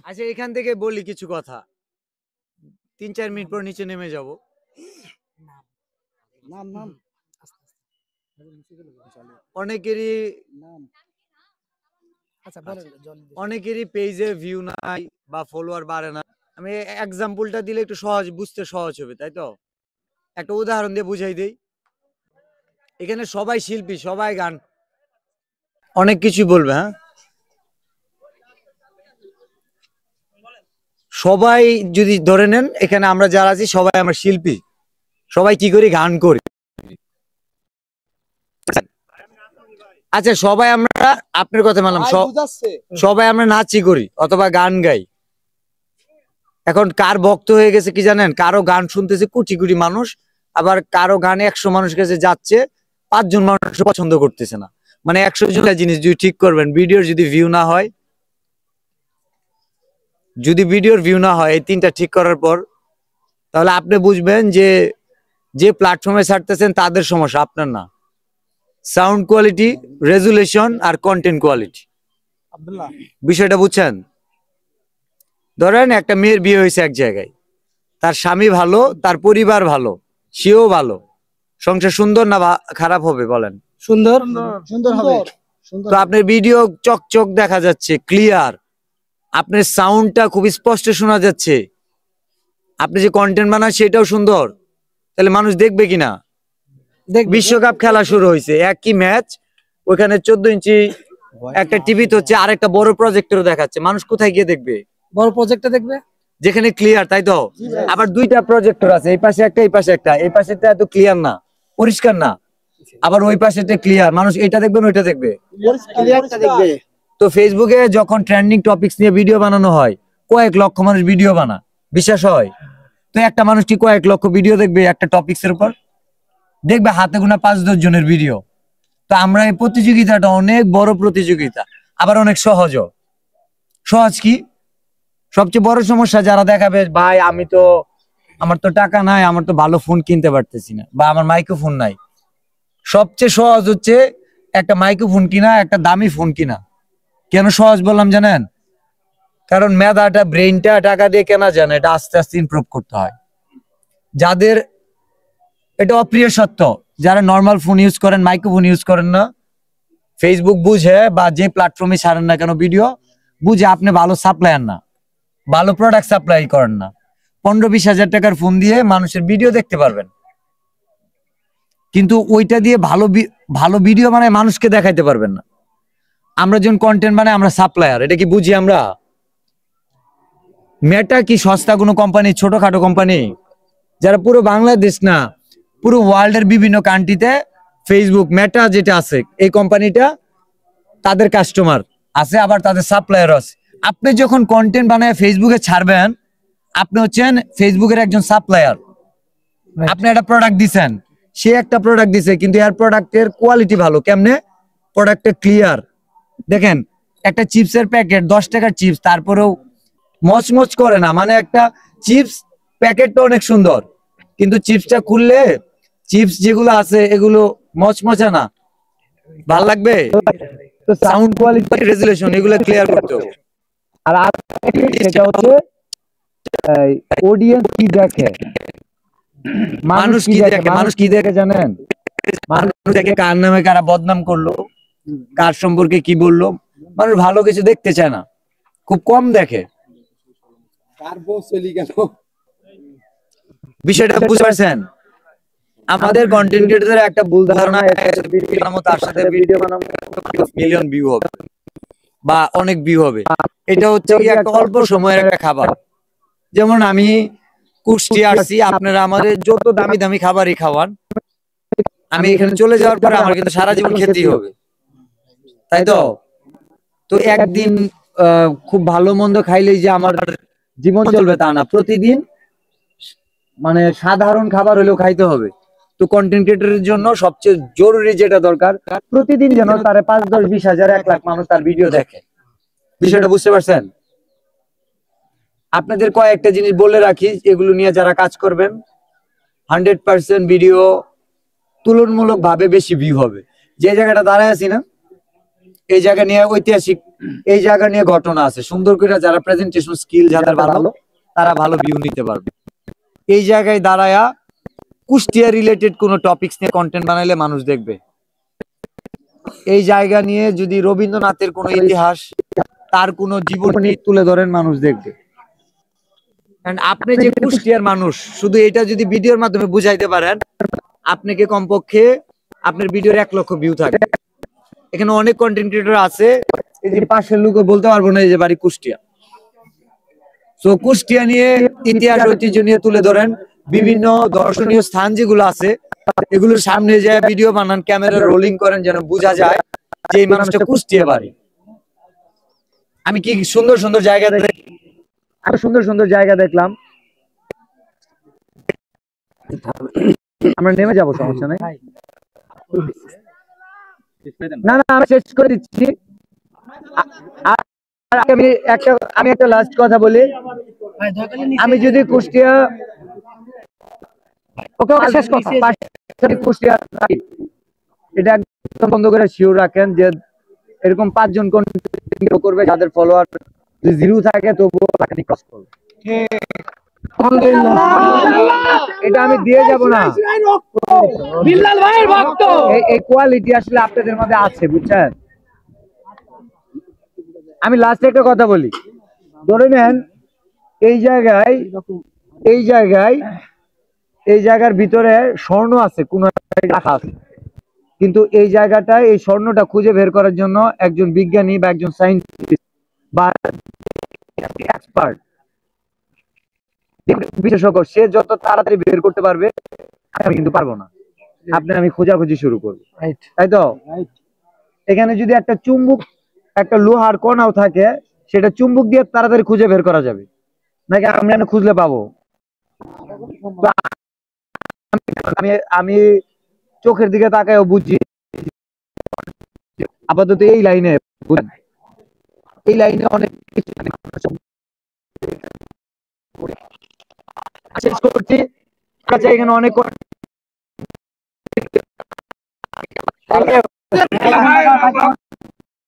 আচ্ছা এখান থেকে বলি কিছু কথা, 3-4 মিনিট পর নিচে নেমে যাব। অনেকেরই পেজে ভিউ নাই বা ফলোয়ার বাড়ে না। আমি এক্সাম্পলটা দিলে একটু বুঝতে সহজ হবে, তাই তো? একটা উদাহরণ দিয়ে বুঝাই দেই। এখানে সবাই শিল্পী, সবাই গান, অনেক কিছু বলবে। হ্যাঁ, সবাই যদি ধরে নেন এখানে আমরা যারা আছি সবাই আমরা শিল্পী, সবাই কি করি? গান করি। আচ্ছা সবাই আমরা, আপনার কথা মানলাম, সবাই আমরা নাচই করি অথবা গান গাই। এখন কার ভক্ত হয়ে গেছে কি জানেন? কারো গান শুনতেছে কোটি কোটি মানুষ, আবার কারো গানে 100 মানুষ কাছে যাচ্ছে, 5 জন মানুষ পছন্দ করতেছে না। মানে 100 জনের জিনিস যদি ঠিক করবেন, ভিডিওর যদি ভিউ না হয়, এই 3টা ঠিক করার পর, তাহলে আপনি বুঝবেন যে প্ল্যাটফর্মে ছাড়তেছেন তাদের সমস্যা, আপনার না। সাউন্ড কোয়ালিটি, রেজুলেশন আর কন্টেন্ট কোয়ালিটি, বিষয়টা বুঝছেন? ধরেন একটা মেয়ের বিয়ে হয়েছে এক জায়গায়, তার স্বামী ভালো, তার পরিবার ভালো, সেও ভালো, সংসার সুন্দর না খারাপ হবে বলেন? সুন্দর, সুন্দর হবে। তো আপনার ভিডিও চকচক দেখা যাচ্ছে, ক্লিয়ার, আপনার সাউন্ডটা খুব স্পষ্ট শোনা যাচ্ছে, আপনি যে কন্টেন্ট বানান সেটাও সুন্দর, তাহলে মানুষ দেখবে কিনা? বিশ্বকাপ খেলা শুরু হয়েছে, একই ম্যাচ, ওখানে 14 ইঞ্চি একটা টিভিতে হচ্ছে, আরেকটা বড় প্রজেক্টর দেখাচ্ছে, মানুষ কোথায় গিয়ে দেখবে? বড় প্রজেক্টটা দেখবে যেখানে ক্লিয়ার, তাই তো? আবার 2টা প্রজেক্টর আছে, এই পাশে একটা, এই পাশে একটা, এই পাশেটা এত ক্লিয়ার না, পরিষ্কার না, আবার ওই পাশেটা ক্লিয়ার, মানুষ এটা দেখবে না ওইটা দেখবে? তো ফেসবুকে যখন ট্রেন্ডিং টপিকস নিয়ে ভিডিও বানানো হয়, কয়েক লক্ষ মানুষ ভিডিও বানায়, বিশ্বাস হয়? তো একটা মানুষ কি কয়েক লক্ষ ভিডিও দেখবে একটা টপিকস এর উপর? দেখবে হাতে গোনা 5-10 জনের ভিডিও। তো আমরা এই প্রতিযোগিতাটা অনেক বড় প্রতিযোগিতা, আবার অনেক সহজও। সহজ কি? সবচেয়ে বড় সমস্যা যারা দেখাবে, ভাই আমার তো টাকা নাই, আমার তো ভালো ফোন কিনতে পারতেছি না, বা আমার মাইক্রোফোন নাই। সবচেয়ে সহজ হচ্ছে একটা মাইক্রোফোন কিনা, একটা দামি ফোন কিনা। কেন সহজ বললাম জানেন? কারণ মেধাটা, ব্রেইনটা টাকা দিয়ে কেনা যায় না, এটা আস্তে আস্তে ইমপ্রুভ করতে হয়। যাদের, এটা অপ্রিয় সত্য, যারা নর্মাল ফোন ইউজ করেন, মাইক্রোফোন ইউজ করেন না, ফেসবুক বুঝে বা যে প্ল্যাটফর্মে ছাড়েন না কেন ভিডিও, বুঝে আপনি ভালো সাপ্লায়ার না, ভালো প্রোডাক্ট সাপ্লাই করেন না। 15-20 হাজার টাকার ফোন দিয়ে মানুষের ভিডিও দেখতে পারবেন, কিন্তু ওইটা দিয়ে ভালো ভিডিও বানায় মানুষকে দেখাইতে পারবেন না। আমরা যখন কন্টেন্ট বানাই আমরা সাপ্লায়ার, এটা কি বুঝি আমরা? মেটা কি সস্তা কোনো কোম্পানি? ছোটখাটো কোম্পানি, যারা পুরো বাংলাদেশ না, পুরো ওয়ার্ল্ডের বিভিন্ন কান্ট্রিতে ফেসবুক, মেটা যেটা আছে, এই কোম্পানিটা তাদের কাস্টমার আছে, আবার তাদের সাপ্লায়ার আছে। আপনি যখন কন্টেন্ট বানায় ফেসবুকে ছাড়বেন, আপনি হচ্ছেন ফেসবুকের একজন সাপ্লায়ার। আপনি একটা প্রোডাক্ট দিচ্ছেন, সে একটা প্রোডাক্ট দিছে, কিন্তু এর প্রোডাক্টের কোয়ালিটি ভালো। কেমনে? প্রোডাক্টটা ক্লিয়ার। দেখেন একটা চিপসের প্যাকেট, 10 টাকার চিপস, তারপরেও মচমচ করে না। মানে একটা চিপস প্যাকেটটা অনেক সুন্দর, কিন্তু চিপসটা খুললে চিপস যেগুলো আছে এগুলো মচমচা না, ভাল লাগবে? তো সাউন্ড কোয়ালিটি, রেজুলেশন, এগুলো ক্লিয়ার করতে হবে। আর এটা হচ্ছে অডিয়েন্স কি দেখে, মানুষ কি দেখে। মানুষ কি দেখে জানেন? মানুষ দেখে কার নামে কারা বদনাম করলো, কার সম্পর্কে কি বললো। মানুষ ভালো কিছু দেখতে চায় না, খুব কম দেখে। বিষয়টা বুঝতে পারছেন? আমাদের কন্টেন্ট ক্রিয়েটরদের একটা ভুল ধারণা, তার সাথে ভিডিও বানাবো মিলিয়ন ভিউ হবে বা অনেক ভিউ হবে। এটা হচ্ছে একটা অল্প সময়ের একটা খাবার। যেমন আমি কুষ্টি আসছি, আপনারা আমাদের যত দামি দামি খাবারই খাওয়ান, আমি এখানে চলে যাওয়ার পরে আমার কিন্তু সারা জীবন খেতেই হবে, তাই তো? তো একদিন খুব ভালো মন্দ খাইলেই যে আমার জীবন চলবে তা না, প্রতিদিন মানে সাধারণ খাবার হলেও খাইতে হবে। তো কন্টেন্ট ক্রিয়েটরের জন্য সবচেয়ে জরুরি যেটা দরকার, প্রতিদিন যেন তার 5, 10, 20 হাজার, 1 লাখ মানুষ তার ভিডিও দেখে। বিষয়টা বুঝতে পারছেন? আপনাদের কয়েকটা জিনিস বলে রাখি, এগুলো নিয়ে যারা কাজ করবেন 100% ভিডিও তুলনামূলক ভাবে বেশি ভিউ হবে। যে জায়গাটা দাঁড়ায় আছি না, এই জায়গা নিয়ে ঐতিহাসিক, এই জায়গা নিয়ে ঘটনা আছে সুন্দর করে, যারা প্রেজেন্টেশন স্কিল যাদের ভালো তারা ভালো ভিউ নিতে পারবে। এই জায়গায় দাঁড়ায়া কুষ্টিয়া রিলেটেড কোনো টপিকস নিয়ে কন্টেন্ট বানাইলে মানুষ দেখবে। এই জায়গা নিয়ে যদি রবীন্দ্রনাথের কোনো ইতিহাস, তার কোনো জীবনী তুলে ধরেন, মানুষ দেখবে। আপনি যে কুষ্টিয়ার মানুষ, শুধু এটা যদি ভিডিওর মাধ্যমে বুঝাইতে পারেন, আপনাকে কমপক্ষে আপনার ভিডিওর 1 লক্ষ ভিউ থাকবে। এখানে অনেক কন্টেন্ট ক্রিয়েটর আছে, এই যে পাশের লোক বলতে পারবো না এই যে বাড়ি কুষ্টিয়া। তো কুষ্টিয়া নিয়ে ইতিহাস ঐতিহ্য নিয়ে তুলে ধরেন, বিভিন্ন দর্শনীয় স্থান যেগুলো আছে এগুলোর সামনে যে ভিডিও বানান, ক্যামেরা রোলিং করেন, যেন বোঝা যায় যে এই মানুষটা কুষ্টিয়া বাড়ি। আমি কি সুন্দর সুন্দর জায়গা দেখলাম। আমরা নেমে যাবো, সমস্যা নেই। না না, আমি শেষ করে দিচ্ছি। আমি একটা লাস্ট কথা বলি। আমি যদি কুষ্টিয়া শেষ কথা, কুষ্টিয়া এটা একদম বন্ধ করে শিওর রাখেন যে এরকম 5 জন করবে যাদের ফলোয়ার 0 থাকে তবুও ক্রস করবে। এটা আমি দিয়ে যাব না, এই কোয়ালিটি আসলে আপনাদের মধ্যে আছে, বুঝছেন। আমি লাস্টে একটা কথা বলি, ধরে নেন এই জায়গার ভিতরে স্বর্ণ আছে, কোন রাখা আছে, কিন্তু এই জায়গাটায় এই স্বর্ণটা খুঁজে বের করার জন্য একজন বিজ্ঞানী বা একজন সায়েন্টিস্ট বা এক্সপার্ট বিশেষজ্ঞ, সে যত তাড়াতাড়ি বের করতে পারবে, আমি কিন্তু পারবো না। আমি খোঁজাখুঁজি শুরু করবো, তাই তো। এখানে যদি একটা চুম্বক, একটা লোহার কণাও থাকে, সেটা চুম্বক দিয়ে তাড়াতাড়ি খুঁজে বের করা যাবে নাকি আমরা খুঁজলে পাবো? আমি চোখের দিকে তাকায়ও বুঝি আপাতত এই লাইনে অনেক কিছু শেষ করছি। এখানে অনেক